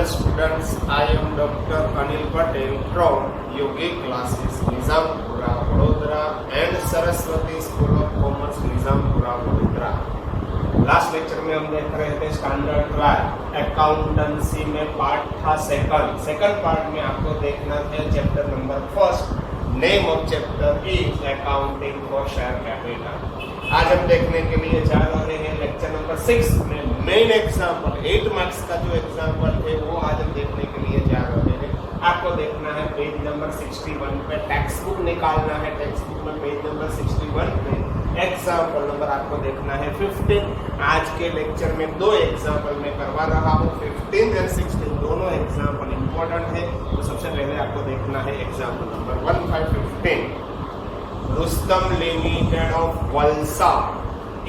Dear students, I am Dr. Anil Patel from Yogi Classes, Nizampura, Vadodara and Saraswati School of Commerce, Nizampura, Vadodara। Last lecture में हम देख रहे थे standard 12 accountancy में part था second part में आपको देखना था chapter number first, name of chapter is accounting for share capital. आज हम देखने के लिए जा रहे हैं लेक्चर नंबर 6 में मेन एग्जांपल 8 मार्क्स का जो एग्जांपल है वो आज हम देखने के लिए जा रहे हैं। आपको देखना है पेज नंबर 61 पे टेक्स्ट बुक निकालना है। टेक्स्ट बुक में पेज नंबर 61 पे एग्जांपल नंबर आपको देखना है 15। आज के लेक्चर में दो एग्जांपल मैं करवा रहा हूँ, 15 एंड 16 दोनों एग्जांपल इंपॉर्टेंट है। तो सबसे पहले आपको देखना है example number 15। Rustam Limited of Valsad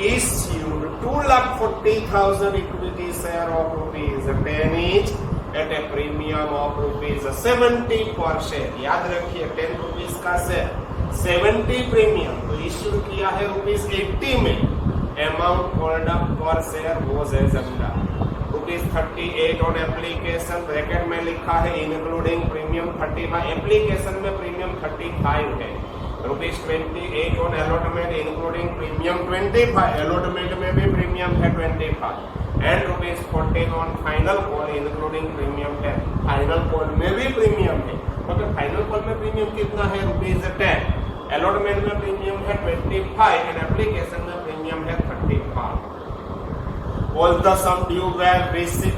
issued 2,40,000 equity share of rupees 10 each at a premium of rupees 70 per share। याद रखिए 10 रुपीज का शेयर 70 प्रीमियम तो इश्यू किया है रुपीज 80 में। अमाउंट कॉल्ड अप पर share was as under rupees 38 on application. Bracket में लिखा है इंक्लूडिंग प्रीमियम 35, एप्लीकेशन में प्रीमियम 35 है। Rupees 28 on allotment including premium 25, allotment में भी प्रीमियम है 25 and rupees 14 on final call including premium है। फाइनल कॉल में भी प्रीमियम है, मगर फाइनल कॉल में प्रीमियम कितना है रुपीज 10, अलॉटमेंट में प्रीमियम है 25 एंड एप्लीकेशन में प्रीमियम है 35। All the sum due were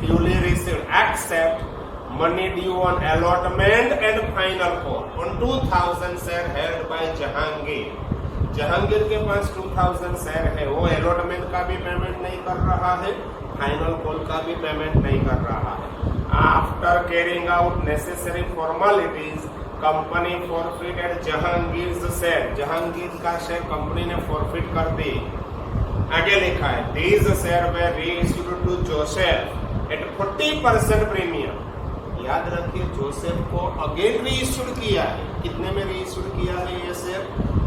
duly received except money due on allotment and final call on 2,000 share held by Jahangir. Jahangir के पास 2,000 शेयर है, वो अलॉटमेंट का भी पेमेंट नहीं कर रहा है, फाइनल कॉल का भी पेमेंट नहीं कर रहा है। After carrying out necessary formalities company forfeited Jahangir share. Jahangir का शेयर कंपनी ने फॉरफिट कर दी। आगे लिखा है these share were reissued to Joseph at 40% premium. याद रखिए जोसेफ को अगेन रीइश्यूड किया है। कितने में रीइश्यूड किया है ये शेयर?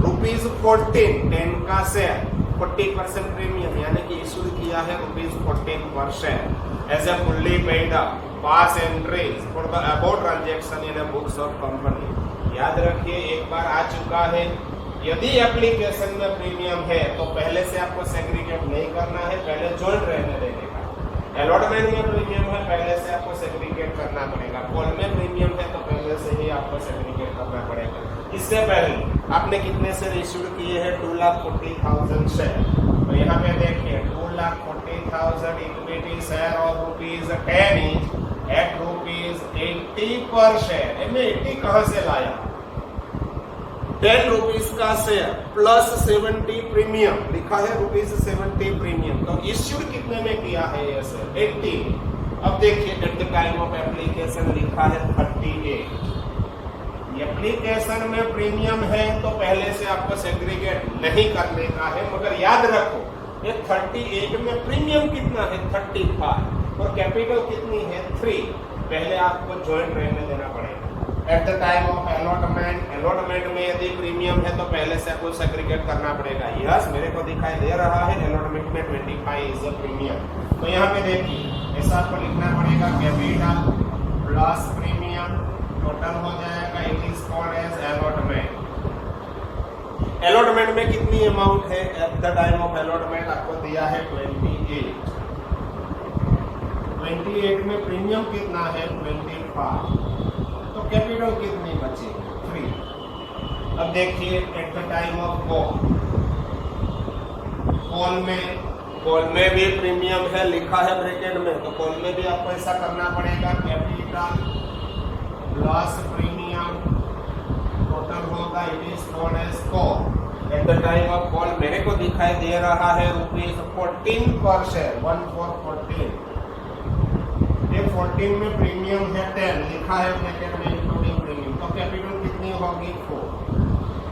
रुपीज 14, 10 का शेयर 40% प्रीमियम यानी कि इश्यूड किया है रुपीज 14 पर share as a fully paid up pass entries for the about transaction in books of company. याद रखिए एक बार आ चुका है। यदि एप्लीकेशन में प्रीमियम है तो पहले से आपको सेग्रीगेट नहीं करना है, पहले जॉइंट रहने देने का। अलॉटमेंट में प्रीमियम है, पहले से आपको सेग्रीगेट करना पड़ेगा। कॉल में प्रीमियम है तो पहले से ही आपको सेग्रीगेट करना पड़ेगा। इससे पहले आपने कितने शेयर इश्यूड किए हैं? 2,40,000 शेयर। तो यहाँ पे देखिए 2,40,000 इक्विटी शेयर और रुपीज 10 each एट रुपीज 80 पर शेयर। इनमें 80 कहाँ से लाया? 10 रुपीज का शेयर प्लस 70 प्रीमियम लिखा है रुपीज 70 प्रीमियम। तो इश्यूड कितने में किया है ये शेयर? 80। अब देखिए eight the time of application लिखा है 38। एप्लीकेशन में प्रीमियम है तो पहले से आपको सेग्रीगेट नहीं करने का है, मगर याद रखो ये 38 में प्रीमियम कितना है? 35 और कैपिटल कितनी है? 3। पहले आपको ज्वाइंट रहने देना पड़ेगा। Eight the time of allotment में यदि प्रीमियम है तो पहले से आपको सेग्रीगेट करना पड़ेगा। यस मेरे को दिखाई दे रहा है अलॉटमेंट में 25 इज अ प्रीमियम। तो यहाँ पे देखिए ऐसा आपको लिखना पड़ेगा कैपिटल प्लस प्रीमियम टोटल हो जाएगा it is called as allotment. Allotment में कितनी अमाउंट है? At the time of allotment आपको दिया है 28। 28 में प्रीमियम कितना है? 25। तो कैपिटल कितनी बची? 3। अब देखिए eight the time of call में भी प्रीमियम है लिखा है ब्रैकेट में, तो कॉल में भी आपको ऐसा करना पड़ेगा कैपिटल प्लस प्रीमियम टोटल होगा it is called as call. At the time of call मेरे को दिखाई दे रहा है रुपीज 14 पर शेयर 14। 14 में प्रीमियम है 10 लिखा है ब्रैकेट में इंक्लूडिंग प्रीमियम, तो कैपिटल कितनी होगी? 4।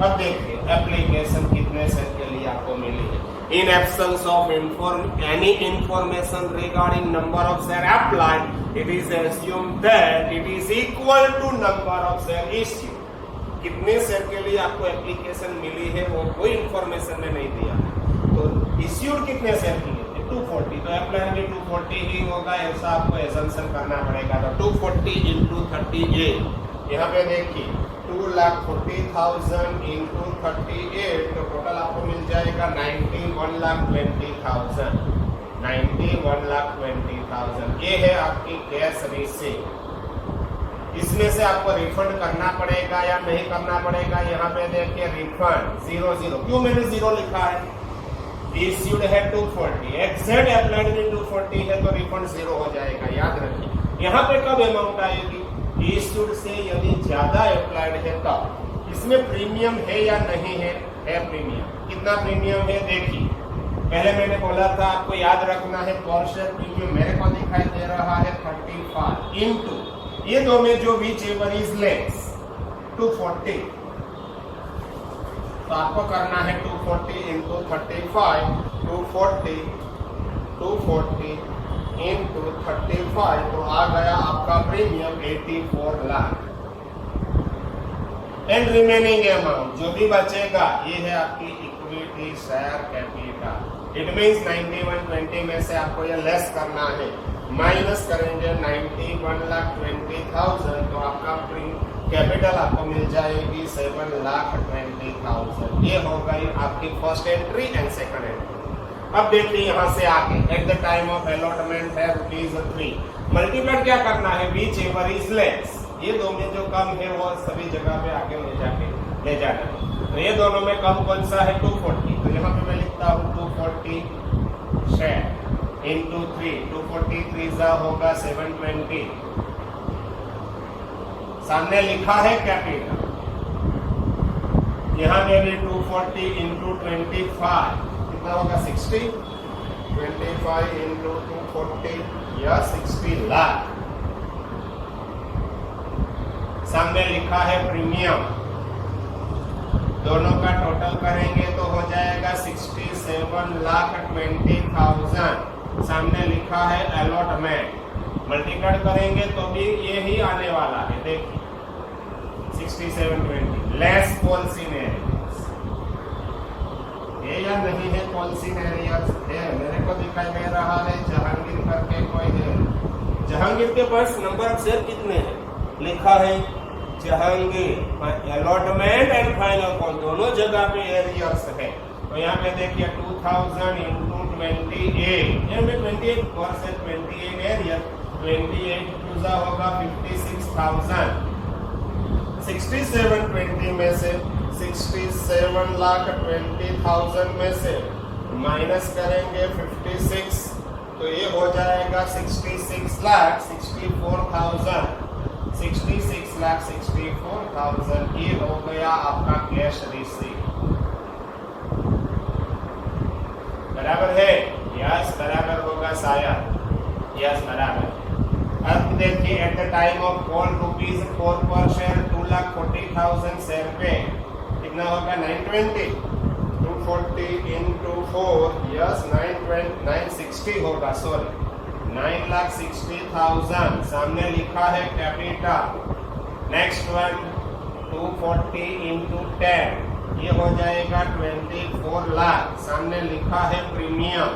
अब देखिए एप्लीकेशन कितने शेयर के लिए आपको मिली है? In absence of any information regarding number of share applied it is assumed that it is equal to number of share issue. कितने शेयर के लिए आपको एप्लीकेशन मिली है वो कोई इंफॉर्मेशन में नहीं दिया है। तो इश्यूड कितने शेयर की है? 240, तो एप्लाइड भी 240 ही होगा, ऐसा आपको एजम्पशन करना पड़ेगा। तो 240 इंटू 38, यहाँ पे देखिए 2,40,000 इंटू 38, तो टोटल आपको मिल जाएगा 91,20,000, 91,20,000। ये है आपकी कैश रिसीट। इसमें से आपको रिफंड करना पड़ेगा या नहीं करना पड़ेगा, यहाँ पे देखिए रिफंड 00, क्यों मैंने 0 लिखा है, इश्यूड है 240, एग्जैक्ट अप्लाइड में 240 है तो रिफंड 0 हो जाएगा, याद रखिए। यहाँ पे कब अमाउंट आएगी, इश्यूड से यदि ज्यादा अप्लाइड है तब। इसमें प्रीमियम है या नहीं है, प्रीमियम। कितना प्रीमियम है देखिए, पहले मैंने बोला था आपको याद रखना है, पर शेयर प्रीमियम मेरे को दिखाई दे रहा है 35 इंटू ये दो में जो विच एवर इज लेस 240, तो आपको करना है 240 इंटू 35, 240 इंटू 35, तो आ गया आपका premium 84 lakh. And remaining amount जो भी बचेगा ये है आपकी equity share capital. It means 9120 में से आपको ये लेस करना है, माइनस करेंगे 91,20,000, तो आपका कैपिटल आपको मिल जाएगी 7,20,000। ये हो गई आपकी first entry and second entry. अब देखिए यहाँ से आगे, eight the time of allotment है ₹3, मल्टीप्लाई क्या करना है, विच एवर इज लेस, ये दो में जो कम है वो सभी जगह पे आगे ले जाना है। तो ये दोनों में कम कौन सा है, 240, तो यहाँ पे मैं लिखता हूँ 240 शेयर इंटू 3, 240 3 होगा 720, सामने लिखा है कैपिटल, यहाँ पे भी 240 इंटू 25 कितना होगा 60, 25 इंटू 240 या 60 लाख। सामने लिखा है प्रीमियम, दोनों का टोटल करेंगे तो हो जाएगा 67,20,000। सामने लिखा है अलॉटमेंट, मल्टीप्लाई करेंगे तो भी ये ही आने वाला है, देखिए 6720 लेस पॉलिसी एरियर्स, ये या नहीं है पॉलिसी एरियर्स है, मेरे को दिखाई दे रहा है जहांगीर करके कोई है, जहांगीर के पास नंबर ऑफ शेयर कितने हैं, लिखा है Jahangir, allotment and final call दोनों जगह पे एरियर्स है। तो यहाँ पे देखिए 2000 इंटू 28, यहाँ पे 28 वर्सेस 28 एरियर, 28 टूजा होगा 56,000, 6720 में से 67,20,000 में से माइनस करेंगे 56, तो ये हो जाएगा 66,64,000, 66,64,000। ये हो गया आपका कैश रिसीट, बराबर है, यस बराबर होगा शायद, यस बराबर। अब देखिए eight the time of call ₹4 पर शेयर 2,40,000 शेयर पे कितना होगा 920, 240 इंटू 4 यस 960 होगा, सॉरी 9,60,000। सामने लिखा है कैपिटल, नेक्स्ट वन 240 इंटू 10, ये हो जाएगा 24 लाख। सामने लिखा है प्रीमियम,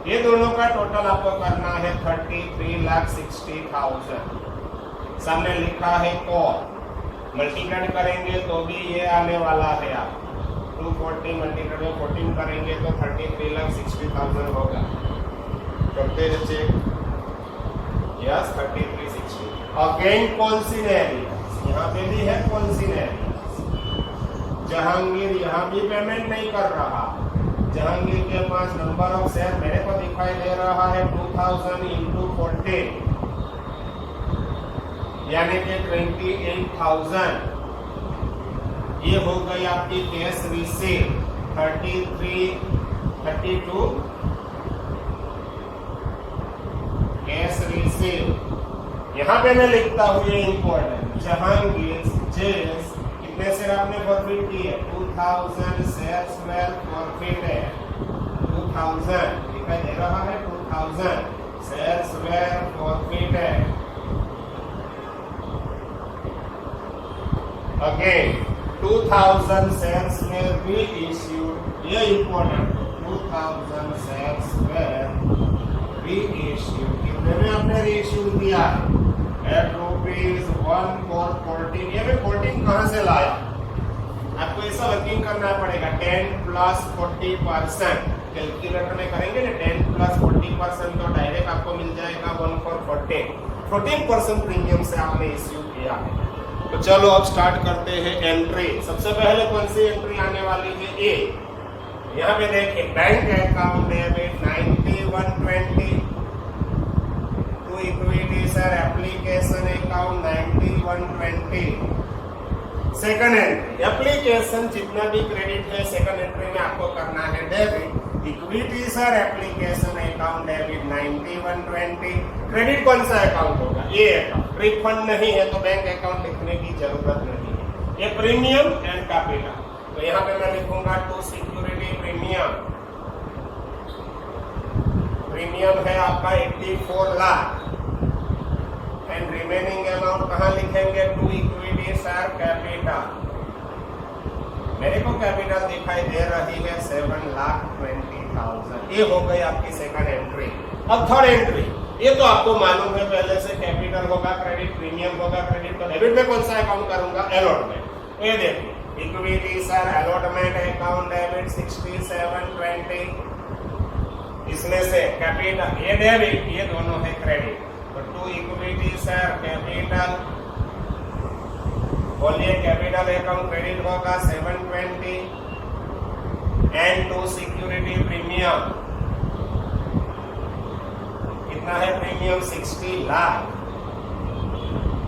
ये दोनों का टोटल आपको करना है 33,60,000। सामने लिखा है कॉल, मल्टीप्लाई करेंगे तो भी ये आने वाला है, आप 240 मल्टीप्लाई में 14 करेंगे तो 33,60,000 होगा। करते हैं check, yes 3360। Again policy arrears, यहाँ पे भी है पॉलिसी एरियर्स। जहांगीर यहाँ भी पेमेंट नहीं कर रहा, जहांगीर के पास नंबर ऑफ शेयर मेरे को दिखाई दे रहा है 2000 इंटू 40 यानी कि 28,000। ये हो गई आपकी कैश रिसीट 32 कैश रिसीट। यहाँ पे मैं लिखता हूँ ये इंपॉर्टेंट, जहांगीर जेस कितने शेयर आपने फॉरफिट किए, 2000 शेयर्स वेर फॉरफिटेड, 2000 दिखाई दे रहा है, 2000 shares were forfeited. Again 2000 shares will be issued, ये इंपॉर्टेंट, 2000 शेयर्स वेर रीइश्यू। कितने में आपने रीइश्यू किया एट ₹1 ये 14 कहां से लाया? आपको ऐसा वर्किंग करना पड़ेगा 10 + 40%। कैलकुलेटर में करेंगे ना 10 + 40% तो डायरेक्ट आपको मिल जाएगा 14% प्रीमियम से आपने इश्यू किया है। तो चलो अब स्टार्ट करते हैं एंट्री। सबसे पहले कौन सी एंट्री आने वाली है? ए। यहाँ पे देखिए bank account debit 9120 to equity sir application account 9120। Second entry application जितना भी क्रेडिट है सेकंड एंट्री में आपको करना है debit. Equity sir application account debit 9120। Credit कौन सा अकाउंट होगा? ये अकाउंट। रिफंड नहीं है तो बैंक अकाउंट लिखने की जरूरत नहीं है। ये प्रीमियम एंड कैपिटल। तो यहाँ पे मैं लिखूंगा टू सिक्योरिटी प्रीमियम। प्रीमियम है आपका 84 लाख एंड रिमेनिंग अमाउंट कहाँ लिखेंगे? To equity sir capital. मेरे को कैपिटल दिखाई दे रही है 7,20,000। ये हो गई आपकी सेकंड एंट्री। अब थर्ड एंट्री, ये तो आपको मालूम है पहले से, कैपिटल होगा क्रेडिट, प्रीमियम होगा क्रेडिट। तो डेबिट में कौन सा अकाउंट करूंगा? अलॉटमेंट। ये देखिए equity sir allotment account debit 6720। इसमें से कैपिटल ये डेबिट, ये दोनों है क्रेडिट। तो टू इक्विटी सर कैपिटल, बोलिए कैपिटल अकाउंट क्रेडिट होगा 720 एंड टू सिक्योरिटी प्रीमियम कितना है? प्रीमियम 60 लाख।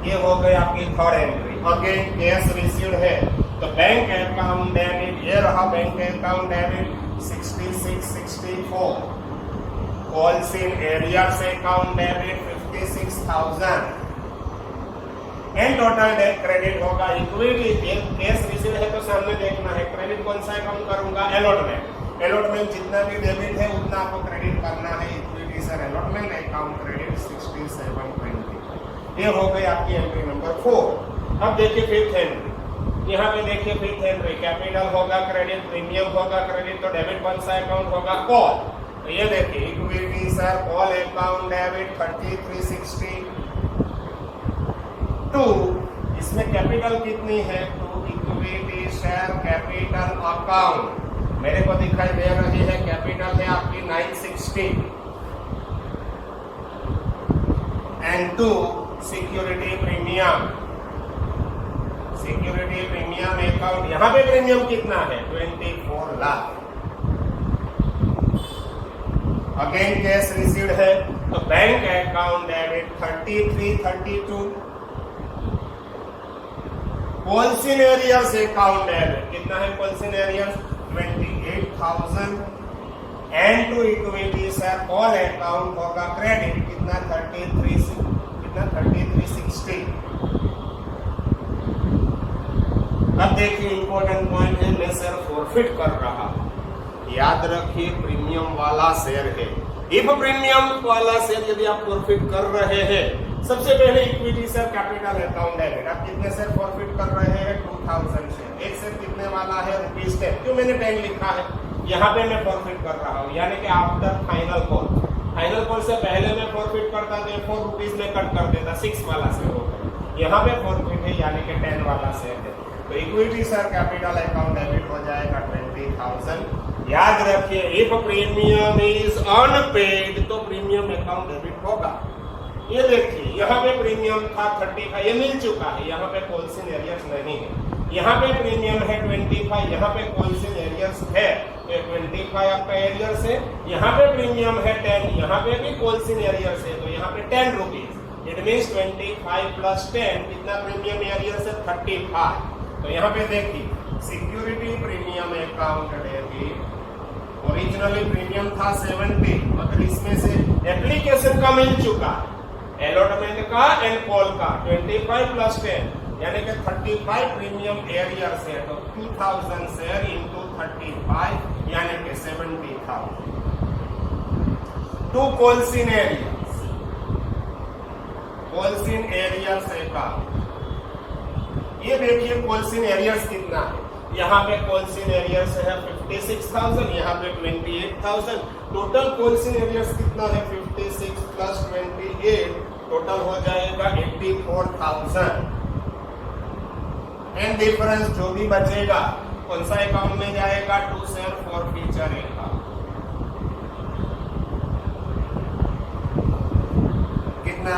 ये हो गई आपकी third entry. Again cash received है तो बैंक अकाउंट डेबिट, ये रहा bank account debit 6664। Calls in arrears account debit 56,000 and total date credit होगा। इक्विटी कैश रिसीव है तो सामने देखना है। क्रेडिट कौन सा अकाउंट करूंगा? अलॉटमेंट। अलॉटमेंट जितना भी डेबिट है उतना आपको क्रेडिट करना है। Equity sir allotment account credit 6720। ये हो गई आपकी एंट्री नंबर 4। अब देखिए फिफ्थ एंट्री। यहाँ पे देखिए फिफ्थ एंट्री कैपिटल होगा क्रेडिट, प्रीमियम होगा क्रेडिट। तो डेबिट कौन सा अकाउंट होगा? कॉल। तो ये देखिए equity sir call account debit 3360 to, इसमें कैपिटल कितनी है? To equity share capital account मेरे को दिखाई दे रही है कैपिटल है आपकी 960 and to security premium. Security premium account, यहाँ पे प्रीमियम कितना है? 24 लाख। अगेन कैश रिसीव्ड है तो bank account debit 3332। Calls in arrears account debit कितना है? Calls in arrears 28,000 and to equity sir call account होगा क्रेडिट कितना? 3360। अब देखिए इंपॉर्टेंट पॉइंट है, मैं शेयर फॉरफिट कर रहा हूं। याद रखिए प्रीमियम वाला शेयर है। इफ प्रीमियम वाला शेयर यदि आप फॉरफिट कर रहे हैं, सबसे पहले equity share capital account debit आप कितने शेयर फॉरफिट कर रहे हैं? 2000 शेयर। एक शेयर कितने वाला है? ₹10। क्यों मैंने 10 लिखा है? यहाँ पे मैं फॉरफिट कर रहा हूँ, यानी कि after final call. Final call से पहले मैं फॉरफिट करता तो ₹4 में कट कर देता, 6 वाला शेयर होगा। यहाँ पे फॉरफिट है यानी कि 10 वाला शेयर है। तो equity share capital account debit हो जाएगा 20,000। याद रखिए इफ प्रीमियम इज अनपेड तो प्रीमियम अकाउंट डेबिट होगा। ये देखिए यहाँ पे प्रीमियम था 35, ये मिल चुका है। यहाँ पे कॉल्सिन एरियर्स नहीं है। यहाँ पे प्रीमियम है 25, यहाँ पे कॉल्सिन एरियर्स है तो 25 आपका एरियर्स है। यहाँ पे प्रीमियम है 10, यहाँ पे भी कॉल्सिन एरियर्स है तो यहाँ पे ₹10। इट मीन्स 25 + 10 कितना प्रीमियम एरियर्स है? 35। तो यहाँ पे देखिए security premium account debit originally premium था 70, मगर इसमें से एप्लीकेशन का मिल चुका है, अलॉटमेंट का एंड कॉल का 25 + 10 यानी कि 35 प्रीमियम एरियर से। तो 2000 शेयर इंटू 35 यानी कि 70,000। To calls in arrears, calls in arrears account. ये देखिए कॉल्सिन एरियर्स कितना है? यहाँ पे कोल्सिन एरियर्स है 56,000, यहाँ पे 28,000। टोटल कोल्सिन एरियर्स कितना है 56 प्लस 28, टोटल हो जाएगा 84,000। एंड डिफरेंस जो भी बचेगा कौन सा अकाउंट में जाएगा, टू शेयर फॉरफीचर अकाउंट। कितना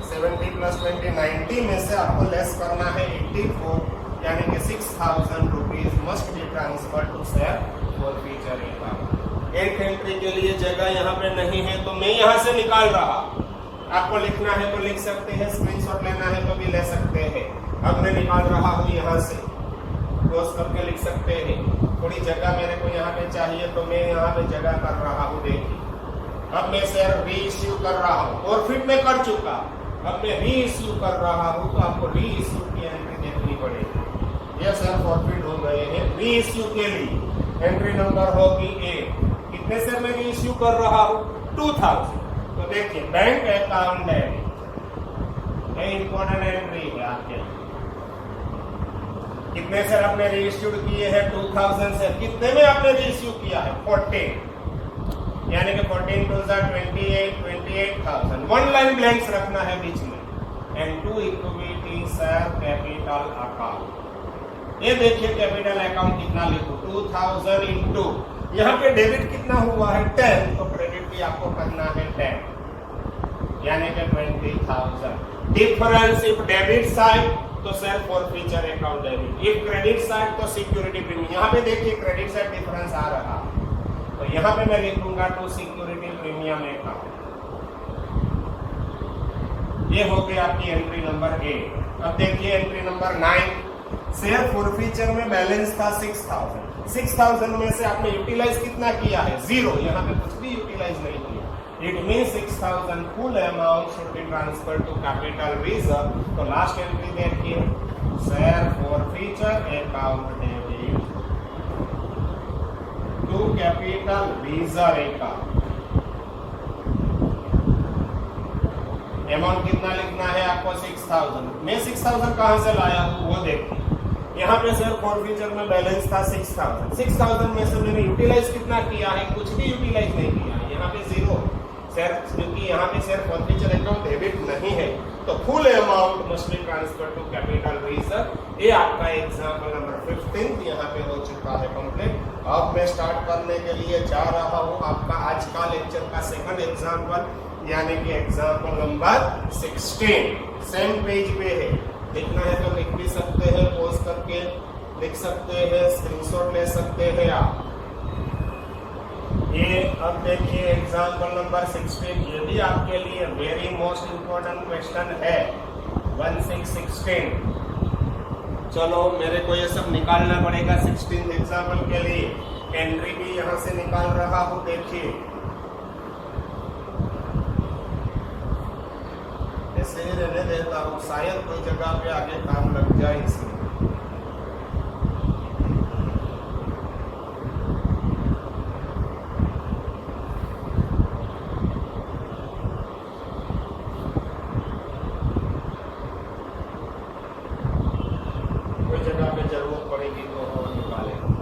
70 प्लस 20 90 में से आपको लेस करना है 84, यानी कि 6,000 rupees must be transfer to share forfeiture account. एक एंट्री के लिए जगह यहाँ पे नहीं है तो मैं यहाँ से निकाल रहा, आपको लिखना है तो लिख सकते हैं, स्क्रीनशॉट लेना है तो भी ले सकते हैं। अब मैं निकाल रहा हूँ यहाँ से, क्लोज करके लिख सकते हैं। थोड़ी जगह मेरे को यहाँ पे चाहिए तो मैं यहाँ पे जगह कर रहा हूँ। देखिए अब मैं शेयर री इश्यू कर रहा हूँ, और फिर मैं कर चुका, अब मैं री इश्यू कर रहा हूँ तो आपको री इश्यू की एंट्री देखनी पड़ेगी। ये शेयर फॉरफिट हो गए हैं। री इश्यू के लिए एंट्री नंबर होगी ए। कितने शेयर में री इश्यू कर रहा हूँ 2,000। तो देखिए बैंक अकाउंट डेबिट, ये इंपॉर्टेंट एंट्री है आपके लिए। कितने शेयर आपने री इश्यू किए हैं 2,000 शेयर। कितने में आपने री इश्यू किया है 14, यानी कि 14 टू 28,000। वन लाइन ब्लैंक्स रखना है बीच में। And to equity share capital account. ये देखिए कैपिटल अकाउंट कितना लिखो 2,000 इंटू, यहाँ पे डेबिट कितना हुआ है 10, तो क्रेडिट भी आपको करना है 10, यानी कि 20,000। डिफरेंस इफ डेबिट साइड तो share forfeiture account debit, if credit side तो सिक्योरिटी प्रीमियम। यहाँ पे देखिए क्रेडिट साइड डिफरेंस आ रहा, तो यहाँ पे मैं लिखूंगा टू सिक्योरिटी प्रीमियम अकाउंट। ये हो गई आपकी एंट्री नंबर 8। अब देखिए एंट्री नंबर 9, शेयर फॉरफीचर में बैलेंस था 6,000। 6,000 में से आपने यूटिलाइज कितना किया है 0, यहाँ पे कुछ भी यूटिलाइज नहीं किया। It mean 6,000 full amount should be transfer to capital reserve. तो लास्ट एंट्री देखिए share forfeiture account debit to capital reserve account. Amount कितना लिखना है आपको 6,000। मैं 6,000 कहां से लाया हूं वो देखिए। यहाँ पे शेयर फॉरफीचर में बैलेंस था 6,000। 6,000 में से मैंने यूटिलाइज कितना किया है, कुछ भी यूटिलाइज नहीं किया। यहाँ पे 0 शेयर, क्योंकि यहाँ पे शेयर फॉरफीचर अकाउंट डेबिट नहीं है, तो full amount must be transfer to capital reserve. ये आपका एग्जाम्पल नंबर 15 यहाँ पे हो चुका है कंप्लीट। अब मैं स्टार्ट करने के लिए जा रहा हूँ आपका आज का लेक्चर का सेकंड एग्जाम्पल, यानी कि एग्जाम्पल नंबर 16। सेम पेज पे है, लिखना है तो लिख भी सकते हैं, पॉज करके लिख सकते हैं, स्क्रीनशॉट ले सकते हैं आप। ये अब देखिए एग्जाम्पल नंबर 16, ये भी आपके लिए वेरी मोस्ट इम्पोर्टेंट क्वेश्चन है 1616। चलो मेरे को ये सब निकालना पड़ेगा 16 एग्जाम्पल के लिए। एंट्री भी यहाँ से निकाल रहा हूँ, देखिए ऐसे ही रहने देता हूँ, शायद कोई जगह पे आगे काम लग जाए इसमें। कोई जगह पे जरूरत पड़ेगी तो हम निकालेंगे।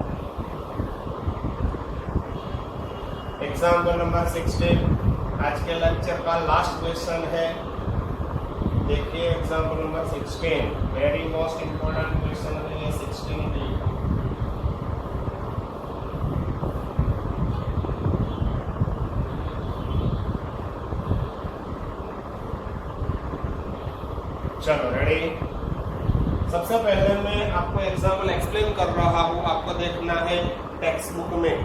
एग्जाम्पल नंबर 16 आज के लेक्चर का लास्ट क्वेश्चन है। देखिए example number 16, very most important question है ये 16 भी। चलो रेडी। सबसे पहले मैं आपको एग्जाम्पल एक्सप्लेन कर रहा हूं, आपको देखना है टेक्स्ट बुक में।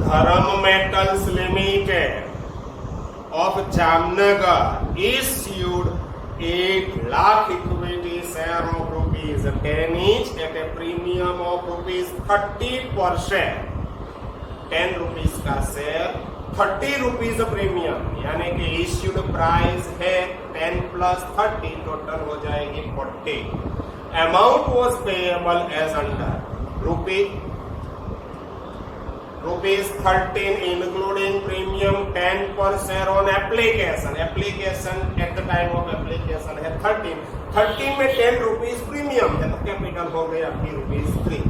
धर्म metals limited of Jamnagar issued 8 lakh equity share of rupees 10 each at a premium of rupees 30 per share। 10 rupees का शेयर 30 rupees प्रीमियम, यानी कि इश्यूड प्राइस है 10 प्लस 30, टोटल हो जाएगी 40। Amount was payable as under ₹13 including premium 10 per share on application. Application at the time of application है 13 में 10 rupees premium है, तो कैपिटल हो गया आपकी ₹3.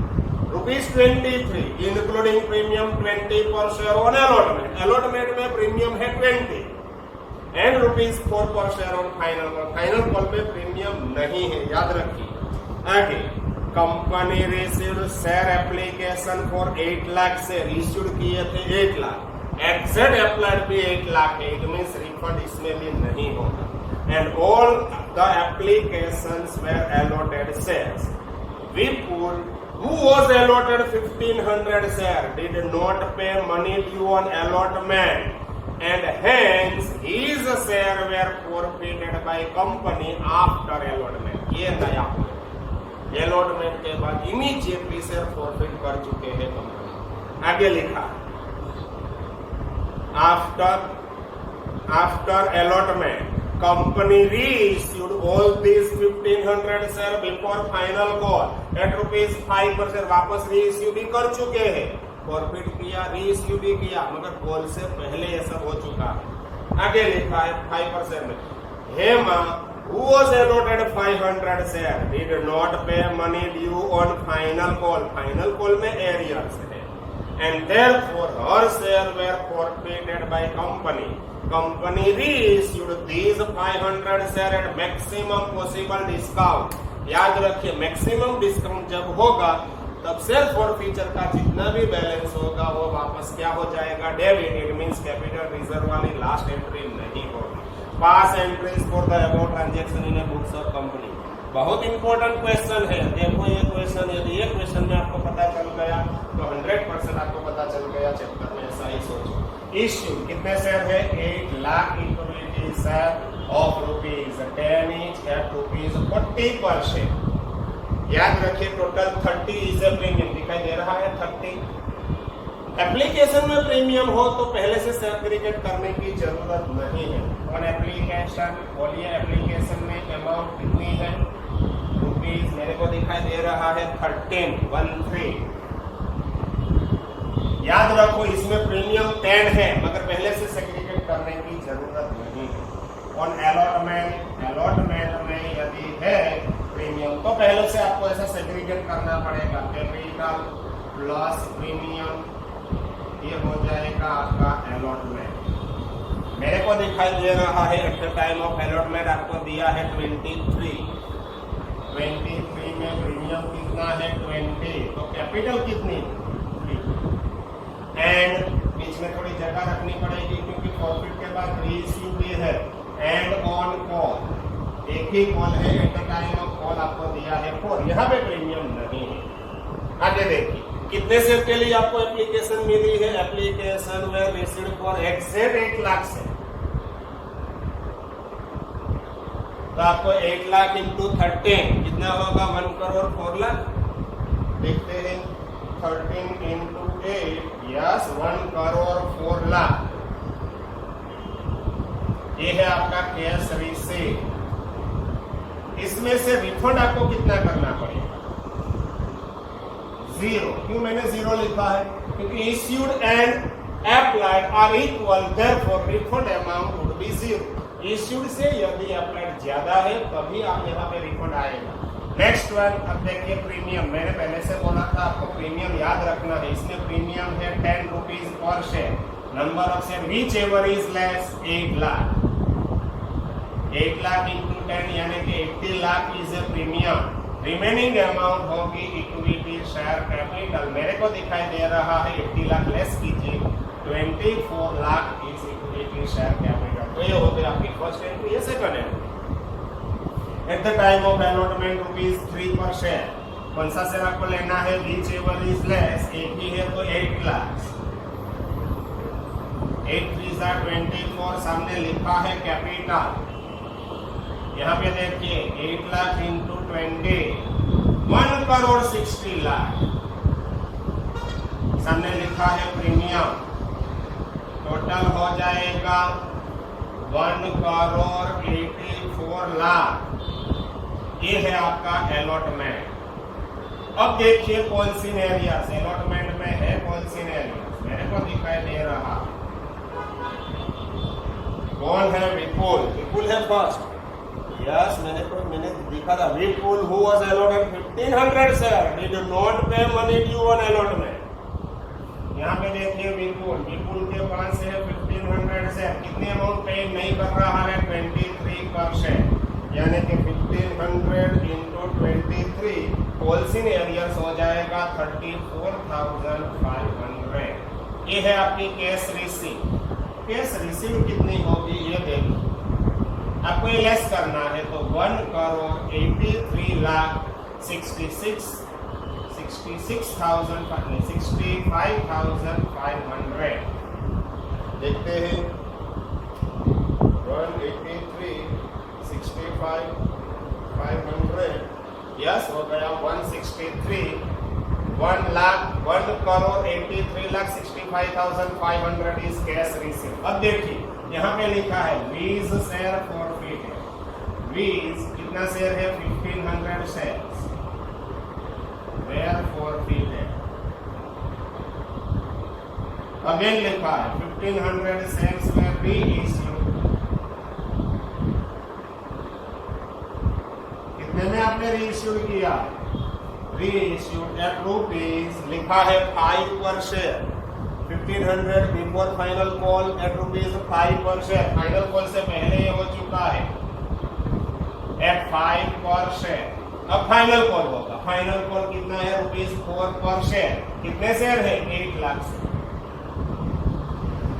₹23 including premium 20 per share on allotment. allotment में प्रीमियम है 20 and ₹4 per share on final call. Final call में प्रीमियम नहीं है, याद रखिए. आगे company received share application for 8 lakh share, issued किए थे 8 लाख, एक्सेट अप्लाइड भी 8 लाख है, इट मींस रिफंड इसमें भी नहीं होगा. And all the applications were allotted shares. Vipul who was allotted 1500 share did not pay money due on allotment and hence his share were forfeited by company after allotment. ये नया allotment के बाद immediately share forfeit कर चुके हैं company. आगे लिखा after allotment company reissued all this 1500 share before final call at ₹5 पर शेयर. वापस रीइश्यू भी कर चुके हैं, फॉरफिट किया, रीइश्यू भी किया, मगर कॉल से पहले ये सब हो चुका है. आगे लिखा है 5% में Hema who was allotted 500 share did not pay money due on final call. Final call में arrears है and therefore her share were forfeited by company. Company reissued these 500 share at maximum possible discount. याद रखिए maximum discount जब होगा तब share forfeiture का जितना भी बैलेंस होगा वो वापस क्या हो जाएगा, debit. It means capital reserve वाली लास्ट एंट्री नहीं होगी. Pass entries for the about transaction in books of company. बहुत इंपॉर्टेंट क्वेश्चन है. देखो ये क्वेश्चन, यदि ये क्वेश्चन में आपको पता चल गया तो 100% आपको पता चल गया चैप्टर में. ऐसा ही सोचो. इश्यू कितने शेयर है, 8 lakh equity share of ₹10 each at ₹40 पर शेयर. याद रखिए टोटल 30 इज ए प्रीमियम. दिखाई दे रहा है 30. एप्लीकेशन में प्रीमियम हो तो पहले से सेग्रीगेट करने की जरूरत नहीं है. ऑन एप्लीकेशन बोलिए एप्लीकेशन में अमाउंट कितनी है, रुपीज मेरे को दिखाई दे रहा है 13. याद रखो इसमें प्रीमियम 10 है मगर पहले से सेग्रीगेट करने की जरूरत नहीं है. ऑन अलॉटमेंट में यदि है प्रीमियम तो पहले से आपको ऐसा सेग्रीगेट करना पड़ेगा. कैपिटल प्लस प्रीमियम ये हो जाएगा आपका अलॉटमेंट. मेरे को दिखाई दे रहा है at the time of allotment आपको दिया है 23 में प्रीमियम कितना है 20, तो कैपिटल कितनी 3 एंड बीच में थोड़ी जगह रखनी पड़ेगी क्योंकि प्रॉफिट के बाद रीइश्यू भी है. एंड ऑन कॉल एक ही कॉल है, at the time of call आपको दिया है 4. यहाँ पे प्रीमियम नहीं है. आगे देखिए कितने शेयर के लिए आपको एप्लीकेशन मिली है. Application were received for exact 8 lakh से, तो आपको 8 लाख इंटू 13 कितना होगा 1 करोड़ 4 लाख. देखते हैं 13 इंटू 8 यस 1 करोड़ 4 लाख. ये है आपका कैश रिसीव. इसमें से रिफंड आपको कितना करना पड़ेगा 0. क्यों मैंने 0 लिखा है, क्योंकि issued and applied are equal, therefore refund amount would be 0. Issued से यदि अप्लाइड ज्यादा है तभी आप यहाँ पे रिफंड आएगा. Next one. अब देखिए प्रीमियम, मैंने पहले से बोला था आपको प्रीमियम याद रखना है. इसमें प्रीमियम है 10 rupees per share. Number of share which ever is less 8 lakh. 8 lakh into 10 यानी कि 80 lakh is a premium. Remaining amount होगी इक्विटी शेयर कैपिटल. मेरे को दिखाई दे रहा है 80 लाख लेस कीजिए 24 lakh is equity share capital. तो ये हो गया आपकी फर्स्ट एंट्री. ये second entry eight the time of allotment ₹3 पर शेयर. कौन सा शेयर आपको लेना है, विच एवर इज लेस. एक ही है तो 8 लाख. 8 3 are 24. सामने लिखा है कैपिटल. यहाँ पे देखिए 8 लाख इंटू 20 1 करोड़ 60 लाख. सामने लिखा है प्रीमियम. टोटल हो जाएगा 1 करोड़ 84 लाख. ये है आपका अलॉटमेंट. अब देखिए पॉलिसी एरिया. अलॉटमेंट में है पॉलिसी एरिया. को दिखाई दे रहा। कौन है? विपुल। विपुल है फर्स्ट। यस, मैंने दिखा था। Vipul who was allotted 1500 share did not pay money due on allotment. यहाँ पे देखिए विपुल के पास है 1500 शेयर। कितने अमाउंट पे नहीं कर रहा है? 23%, यानी कि 1500 इंटू 23 पॉलिसी एरियर्स हो जाएगा 34,500। ये है आपकी कैश रिसीव। कैश रिसीव कितनी होगी ये देखो। आपको ये लेस करना है तो 1,63,65,500 देखते हैं। 1,83,65,500 यस हो गया 163 1,83,65,500 इज कैश रिसीव। अब देखिए यहाँ पे लिखा है वीज शेयर फॉरफिट है। वीज कितना शेयर है? 1500 शेयर वेयर फॉरफिट है। अगेन लिखा है 1500 शेयर्स वेयर री इश्यू। कितने में आपने री इश्यू किया? री इश्यूड एट रुपीज लिखा है 5 पर share. 1500 before final call at rupees 5 पर शेयर। फाइनल कॉल से पहले ये हो चुका है एट 5 पर शेयर। अब फाइनल कॉल होगा। फाइनल कॉल कितना है? ₹4 पर शेयर। कितने शेयर है? 8 लाख से।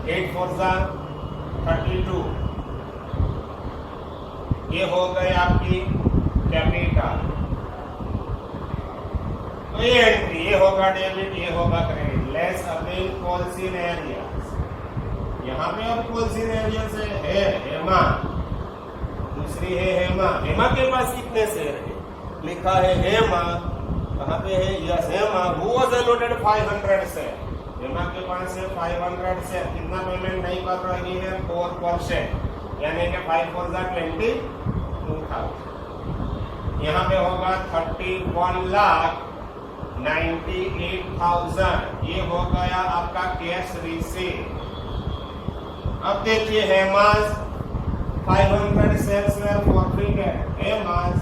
8 4 32। ये हो गई आपकी कैपिटल। तो ये एंट्री, ये होगा डेबिट, ये होगा credit. Less again policy arrears. यहाँ पे अब पॉलिसी एरियर्स है हेमा, दूसरी है हेमा। हेमा के पास कितने शेयर है? लिखा है हेमा, कहाँ पे है? Yes, Hema who was allotted 500 share. Hema के पास है 500 शेयर। कितना पेमेंट नहीं कर रही है? 4%, यानी कि 5 4 22,000। यहाँ पे होगा 31,98,000। ये हो गया आपका कैश रिसीव। अब देखिए Hema's 500 shares were forfeited. Hema's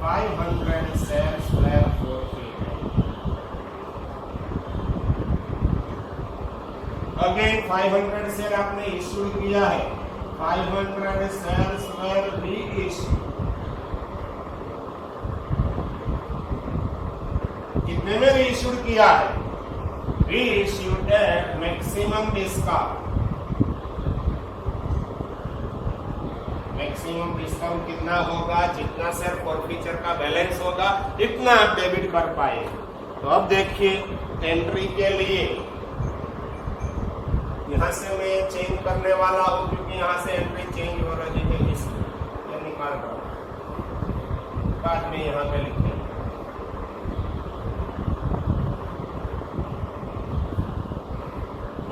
500 shares were forfeited. Again 500 share आपने इश्यू किया है। 500 शेयर्स वेयर री इश्यू। कितने में रीइश्यूड किया है? Reissued at maximum discount. Maximum discount कितना होगा? जितना शेयर फॉरफीचर का बैलेंस होगा इतना आप डेबिट कर पाए। तो अब देखिए एंट्री के लिए यहां से मैं चेंज करने वाला हूं, क्योंकि यहां से एंट्री चेंज हो रही है, इसलिए ये निकाल रहा हूं। बाद में यहां पे लिखेंगे।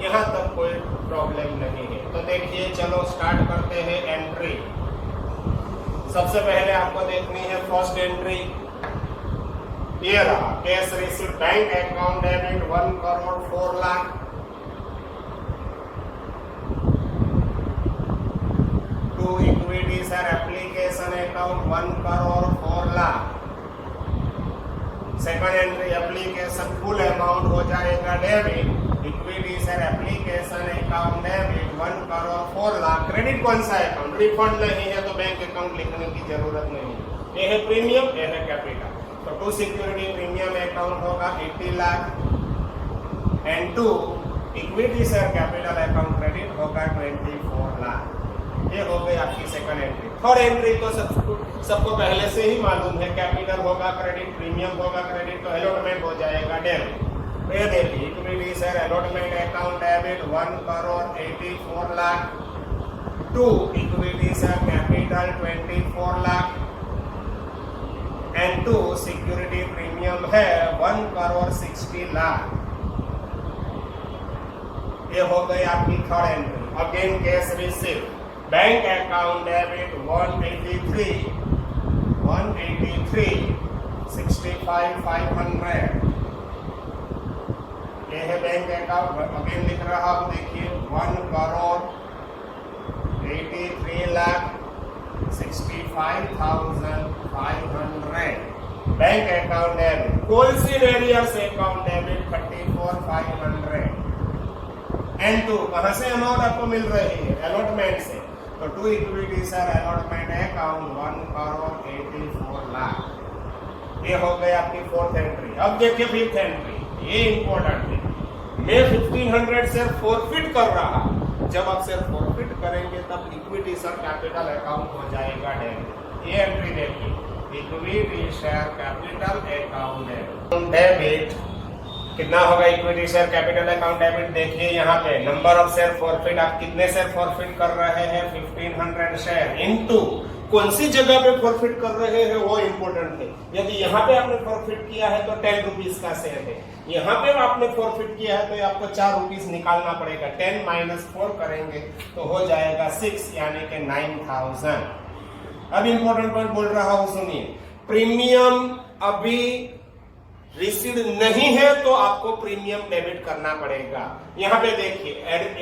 यहाँ तक कोई प्रॉब्लम नहीं है। तो देखिए चलो स्टार्ट करते हैं एंट्री। सबसे पहले आपको देखनी है फर्स्ट एंट्री। ये रहा cash receive bank account debit 1,04,00,000। To equity share application account 1,04,00,000। Second entry application full amount हो जाएगा debit. Equity share application account debit 1,04,00,000। Credit कौन सा अकाउंट? रिफंड नहीं है तो बैंक अकाउंट लिखने की जरूरत नहीं। ये है प्रीमियम, ये है कैपिटल। तो टू सिक्योरिटी प्रीमियम अकाउंट होगा 80 lakh and to equity share capital account credit होगा 24 लाख। ये हो गई आपकी सेकंड एंट्री। थर्ड एंट्री तो सबको पहले से ही मालूम है। कैपिटल होगा क्रेडिट, प्रीमियम होगा क्रेडिट, तो अलॉटमेंट हो जाएगा डेबिट। ये देखिए equity share allotment account debit 1,84,00,000 to equity share capital 24 lakh and to security premium है 1,60,00,000। ये हो गई आपकी third entry. Again cash receive bank account debit 183,65,500। ये है बैंक अकाउंट। अगेन लिख रहा हूं, देखिए 1,80,65,500 bank account debit. Calls in arrears account debit 34,500 N2 कहां से अमाउंट आपको मिल रही है? अलॉटमेंट से। तो to equity sir allotment account 1,84 lakh. ये हो गई आपकी फोर्थ एंट्री। अब देखिए फिफ्थ एंट्री, ये इंपॉर्टेंट है। मैं 1500 शेयर फॉरफिट कर रहा। जब आप शेयर फॉरफिट करेंगे तब इक्विटी सर कैपिटल अकाउंट हो जाएगा डेबिट। ये एंट्री देखिए, equity share capital account debit. कितना होगा equity share capital account debit? देखिए यहाँ पे नंबर ऑफ शेयर फॉरफिट, आप कितने शेयर फॉरफिट कर रहे हैं? 1500 शेयर इनटू कौन सी जगह पे फॉरफिट कर रहे हैं वो इंपॉर्टेंट है। यदि यहाँ पे आपने फॉरफिट किया है तो 10 रुपीज का शेयर है। यहाँ पे आपने फॉरफिट किया है तो आपको 4 रुपीज निकालना पड़ेगा। 10 - 4 करेंगे तो हो जाएगा 6 यानी कि 9000। अब इंपॉर्टेंट पॉइंट बोल रहा हूं, सुनिए। प्रीमियम अभी रिसीव्ड नहीं है तो आपको प्रीमियम डेबिट करना पड़ेगा। यहाँ पे देखिए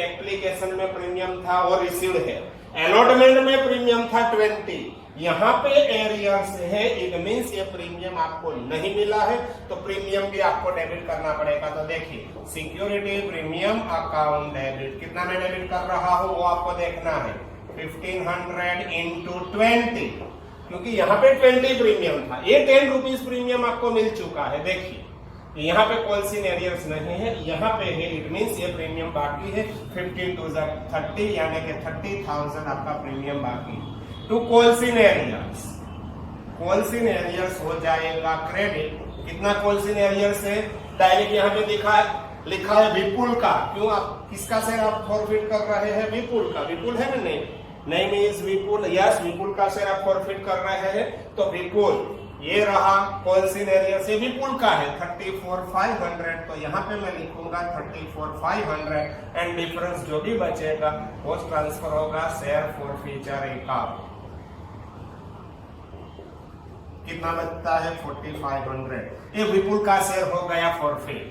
एप्लीकेशन में प्रीमियम था वो रिसीव्ड है, अलॉटमेंट में प्रीमियम था 20, यहाँ पे एरियर्स है, इट मींस ये प्रीमियम आपको नहीं मिला है तो प्रीमियम भी आपको डेबिट करना पड़ेगा। तो देखिए सिक्योरिटी प्रीमियम अकाउंट डेबिट, कितना मैं डेबिट कर रहा हूं वो आपको देखना है। 1500 into 20, क्योंकि यहाँ पे 20 प्रीमियम था, ये 10 रुपीज प्रीमियम आपको मिल चुका है। देखिए यहाँ पे कोलसीन एरियर्स नहीं है, यहाँ पे है, इट मींस ये प्रीमियम बाकी है। 15 to 30 यानी कि 30,000 आपका प्रीमियम बाकी। टू कोलसीन एरियर्स, कोलसीन एरियर्स हो जाएगा क्रेडिट। कितना कोलसीन एरियर्स है? डायरेक्ट यहाँ पे लिखा है विपुल का। क्यों? आप किसका शेयर आप फॉरफिट कर रहे हैं? विपुल का। विपुल है ना? नहीं मीन्स विपुल, यस विपुल का शेयर आप फॉरफिट कर रहे हैं तो विपुल ये रहा कोलसीन एरिया से विपुल का है 34,500। तो यहाँ पे मैं लिखूंगा 34,500 एंड डिफरेंस जो भी बचेगा वो ट्रांसफर होगा शेयर फॉरफिचर अकाउंट। कितना बचता है? 4,500। ये विपुल का शेयर हो गया फॉरफिट।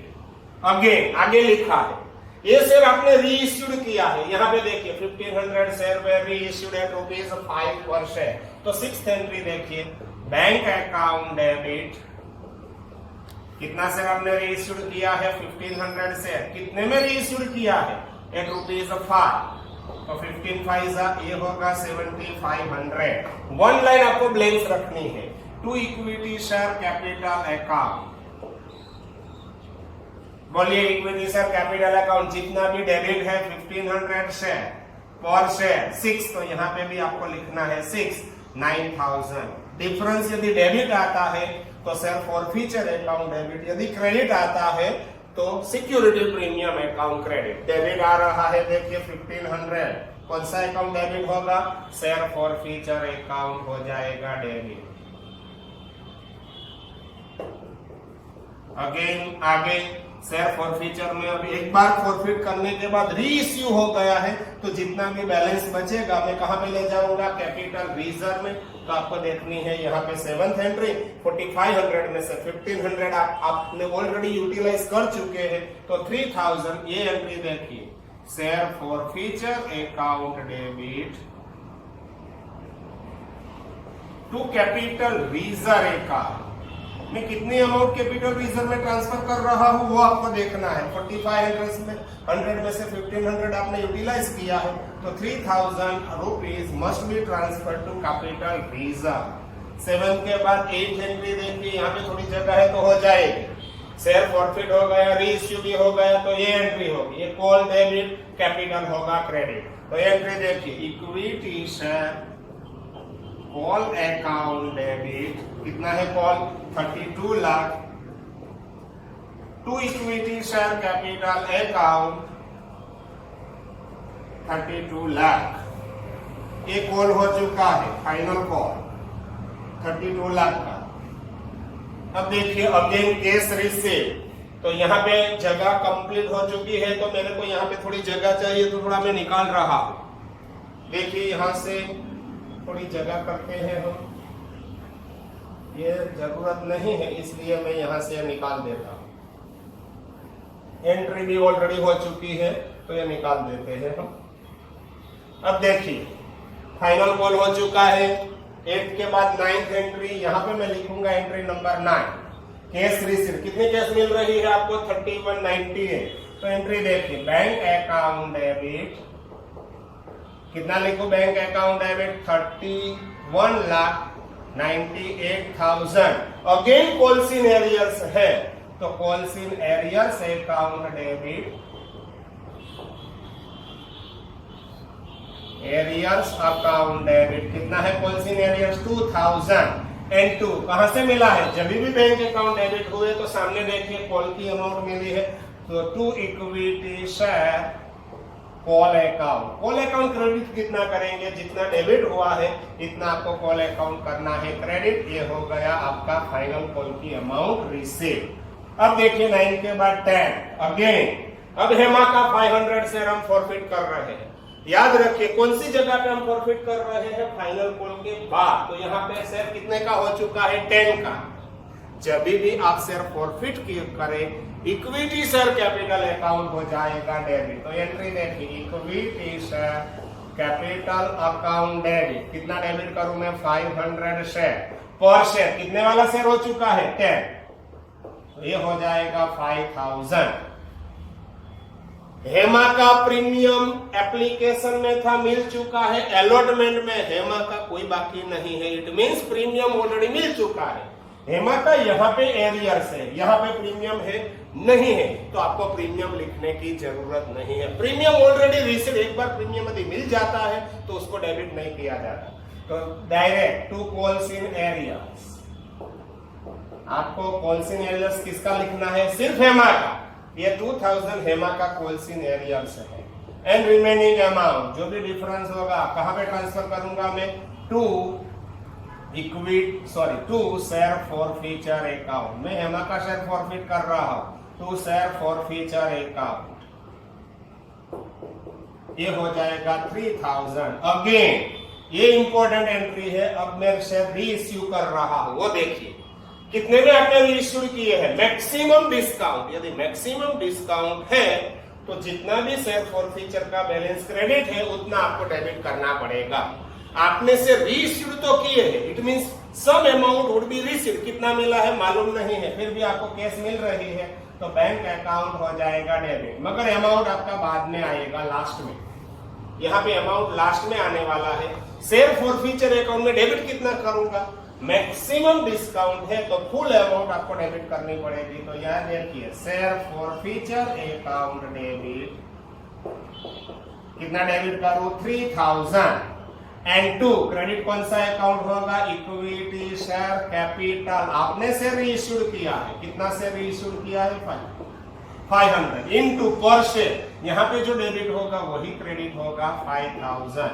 आगे लिखा है ये शेयर आपने री इश्यूड किया है। यहाँ पे देखिए 1500 शेयर पे री इश्यूड एट ₹5 पर शेयर। तो 6th एंट्री देखिए, बैंक अकाउंट डेबिट। कितना शेयर आपने री इश्यूड किया है? 1500 शेयर। कितने में री इश्यूड किया है? एट ₹5। तो 15 ये होगा 7,500। 1 लाइन आपको ब्लैंक्स रखनी है। To equity share capital account, बोलिए इक्विटी शेयर कैपिटल अकाउंट जितना भी डेबिट है 1500 शेयर पर शेयर 6, तो यहाँ पे भी आपको लिखना है 6, 9000। डिफरेंस यदि डेबिट आता है तो शेयर फॉरफिचर अकाउंट डेबिट, यदि क्रेडिट आता है तो security premium account credit. Debit आ रहा है देखिए 1500, कौन सा अकाउंट डेबिट होगा? शेयर फॉरफिचर अकाउंट हो जाएगा डेबिट। अगेन आगे शेयर फॉरफिचर में अब एक बार फॉरफिट करने के बाद री इश्यू हो गया है तो जितना भी बैलेंस बचेगा मैं कहां पे ले जाऊंगा? कैपिटल रिजर्व में। तो आपको देखनी है यहाँ पे 7th एंट्री। 4,500 में से 1500 आपने ऑलरेडी यूटिलाइज कर चुके हैं तो 3,000 ये एंट्री देखिए, share forfeiture account debit to capital reserve account. मैं कितनी अमाउंट कैपिटल रिजर्व में ट्रांसफर कर रहा हूं वो आपको देखना है। 4,500 में से 1500 आपने यूटिलाइज किया है तो 3,000 rupees must be transfer to capital reserve. 7 के बाद 8th एंट्री देखिए, यहाँ पे थोड़ी जगह है तो हो जाएगी। शेयर फॉरफिट हो गया, री इश्यू भी हो गया तो ये एंट्री होगी। ये कॉल डेबिट, कैपिटल होगा क्रेडिट। तो ये एंट्री देखिए, equity share call account debit. कितना है call? 32 lakh. To equity share capital account 32 lakh. ये कॉल हो चुका है, फाइनल कॉल 32 लाख का। अब देखिए अगेन केस रिसीव, तो यहाँ पे जगह कंप्लीट हो चुकी है तो मेरे को यहाँ पे थोड़ी जगह चाहिए तो थोड़ा मैं निकाल रहा हूं। देखिए यहाँ से थोड़ी जगह करते हैं हम, ये जरूरत नहीं है इसलिए मैं यहां से निकाल देता हूं। एंट्री भी ऑलरेडी हो चुकी है तो ये निकाल देते हैं हम। अब देखिए फाइनल कॉल हो चुका है। 8 के बाद 9th एंट्री, यहां पे मैं लिखूंगा एंट्री नंबर 9, कैश रिसीव। कितनी कैश मिल रही है आपको? 3198। तो एंट्री देखिए, बैंक अकाउंट डेबिट, कितना लिखो bank account debit? 31,98,000। Again calls in arrears है तो calls in arrears account debit, arrears account debit कितना है? Calls in arrears 2002। कहां से मिला है? जब भी बैंक अकाउंट डेबिट हुए तो सामने देखिए कॉल की अमाउंट मिली है, तो to equity share call account. Call account credit कितना करेंगे? जितना डेबिट हुआ है इतना आपको कॉल अकाउंट करना है क्रेडिट। ये हो गया आपका फाइनल कॉल की अमाउंट रिसीव। अब देखिए 9 के बाद 10 अगेन। अब हेमा का 500 शेयर हम फॉरफिट कर रहे हैं। याद रखिए कौन सी जगह पे हम फॉरफिट कर रहे हैं? फाइनल कॉल के बाद। तो यहाँ पे शेयर कितने का हो चुका है? 10 का। जब भी आप शेयर फॉरफिट करें इक्विटी शेयर कैपिटल अकाउंट हो जाएगा डेबिट। तो एंट्री देखिए, equity share capital account debit. कितना डेबिट करूं मैं? 500 शेयर पर शेयर। कितने वाला शेयर हो चुका है? 10। तो ये हो जाएगा 5000। हेमा का प्रीमियम एप्लीकेशन में था, मिल चुका है। अलॉटमेंट में हेमा का कोई बाकी नहीं है, इट मींस प्रीमियम ऑलरेडी मिल चुका है। हेमा का यहाँ पे एरियर्स है, यहाँ पे प्रीमियम है नहीं है, तो आपको प्रीमियम लिखने की जरूरत नहीं है। प्रीमियम ऑलरेडी रिसीव, एक बार प्रीमियम यदि मिल जाता है तो उसको डेबिट नहीं किया जाता। तो डायरेक्ट टू कॉल्सिन एरियर्स, आपको कॉल्सिन एरियर्स किसका लिखना है? सिर्फ हेमा का। ये 2000 हेमा का कॉल्सिन एरियर्स है। एंड रिमेनिंग अमाउंट जो भी डिफरेंस होगा कहां पे ट्रांसफर करूंगा मैं? To share forfeiture account. मैं हेमा का शेयर फॉरफिट कर रहा हूं, टू शेयर फॉरफीचर अकाउंट। ये हो जाएगा 3000। अगेन ये इंपॉर्टेंट एंट्री है। अब मैं शेयर री इश्यू कर रहा हूं, वो देखिए कितने में आपने री इश्यू किए हैं? Maximum discount. यदि मैक्सिमम डिस्काउंट है तो जितना भी शेयर फॉरफीचर का बैलेंस क्रेडिट है उतना आपको डेबिट करना पड़ेगा। आपने से री इश्यू तो किए हैं, it means some amount would be receive. कितना मिला है मालूम नहीं है, फिर भी आपको कैश मिल रही है तो बैंक अकाउंट हो जाएगा डेबिट। मगर अमाउंट आपका बाद में आएगा, लास्ट में। यहाँ पे अमाउंट लास्ट में आने वाला है। शेयर फॉरफीचर अकाउंट में डेबिट कितना करूंगा? मैक्सिमम डिस्काउंट है तो फुल अमाउंट आपको डेबिट करनी पड़ेगी। तो यह देखिए शेयर फॉरफीचर अकाउंट डेबिट, कितना डेबिट करूं? 3000। एंड टू क्रेडिट कौन सा अकाउंट होगा? Equity share capital. आपने शेयर रीइश्यूड किया है, कितना शेयर रीइश्यूड किया है? 500 इनटू पर शेयर। यहाँ पे जो डेबिट होगा वही क्रेडिट होगा 5000।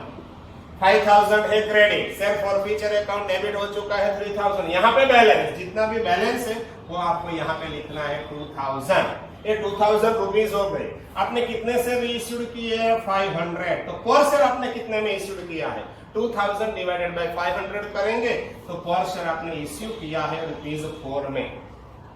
5000 है credit. Share forfeiture account debit हो चुका है 3000। यहाँ पे बैलेंस, जितना भी बैलेंस है वो आपको यहाँ पे लिखना है 2000। ये 2000 रुपीज हो गए। आपने कितने से रीइश्यूड किए हैं? 500। तो पर शेयर आपने कितने में इश्यूड किया है? 2000 डिवाइडेड बाय 500 करेंगे तो पर शेयर आपने इश्यू किया है ₹4 में।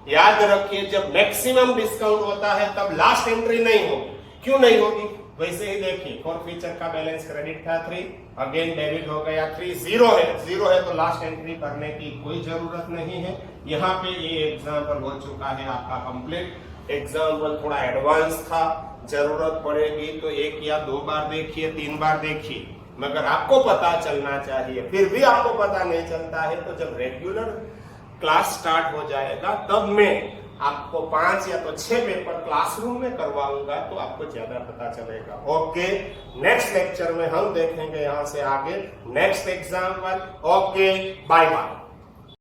याद रखिए जब मैक्सिमम डिस्काउंट होता है तब लास्ट एंट्री नहीं होगी। क्यों नहीं होगी? वैसे ही देखिए फॉरफीचर का बैलेंस क्रेडिट था 3, अगेन डेबिट हो गया 3, 0 है तो लास्ट एंट्री करने की कोई जरूरत नहीं है। यहाँ पे ये एग्जाम्पल हो चुका है आपका कंप्लीट। एग्जाम्पल थोड़ा एडवांस था, जरूरत पड़ेगी तो 1 या 2 बार देखिए, 3 बार देखिए, मगर आपको पता चलना चाहिए। फिर भी आपको पता नहीं चलता है तो जब रेगुलर क्लास स्टार्ट हो जाएगा तब मैं आपको 5 या तो 6 पेपर क्लासरूम में करवाऊंगा तो आपको ज्यादा पता चलेगा। ओके, नेक्स्ट लेक्चर में हम देखेंगे यहां से आगे next example. Okay, bye bye.